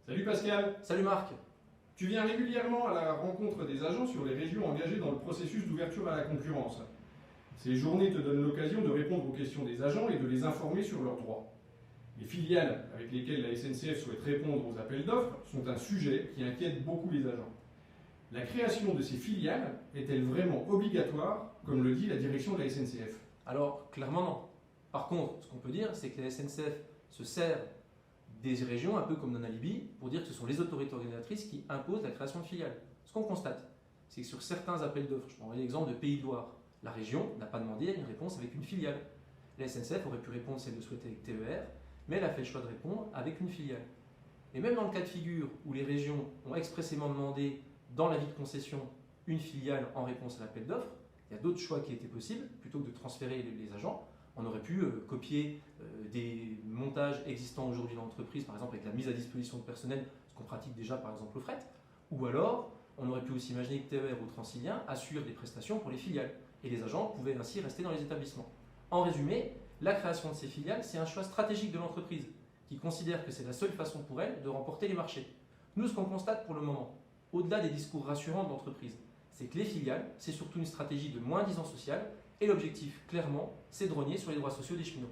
Salut Pascal, Salut Marc. tu viens régulièrement à la rencontre des agents sur les régions engagées dans le processus d'ouverture à la concurrence. Ces journées te donnent l'occasion de répondre aux questions des agents et de les informer sur leurs droits. Les filiales avec lesquelles la SNCF souhaite répondre aux appels d'offres sont un sujet qui inquiète beaucoup les agents. La création de ces filiales est-elle vraiment obligatoire, comme le dit la direction de la SNCF? Alors, clairement non. Par contre, ce qu'on peut dire, c'est que la SNCF se sert des régions, un peu comme d'un alibi, pour dire que ce sont les autorités organisatrices qui imposent la création de filiales. Ce qu'on constate, c'est que sur certains appels d'offres, je prends l'exemple de Pays de Loire, la région n'a pas demandé une réponse avec une filiale. La SNCF aurait pu répondre si elle le souhaitait avec TER, mais elle a fait le choix de répondre avec une filiale. Et même dans le cas de figure où les régions ont expressément demandé dans l'avis de concession une filiale en réponse à l'appel d'offres, il y a d'autres choix qui étaient possibles. Plutôt que de transférer les agents, on aurait pu copier des montages existants aujourd'hui dans l'entreprise, par exemple avec la mise à disposition de personnel, ce qu'on pratique déjà par exemple au fret, ou alors on aurait pu aussi imaginer que TER ou Transilien assurent des prestations pour les filiales, et les agents pouvaient ainsi rester dans les établissements. En résumé, la création de ces filiales, c'est un choix stratégique de l'entreprise, qui considère que c'est la seule façon pour elle de remporter les marchés. Nous, ce qu'on constate pour le moment, au-delà des discours rassurants de l'entreprise, c'est que les filiales, c'est surtout une stratégie de moins-disant social, et l'objectif, clairement, c'est de rogner sur les droits sociaux des cheminots.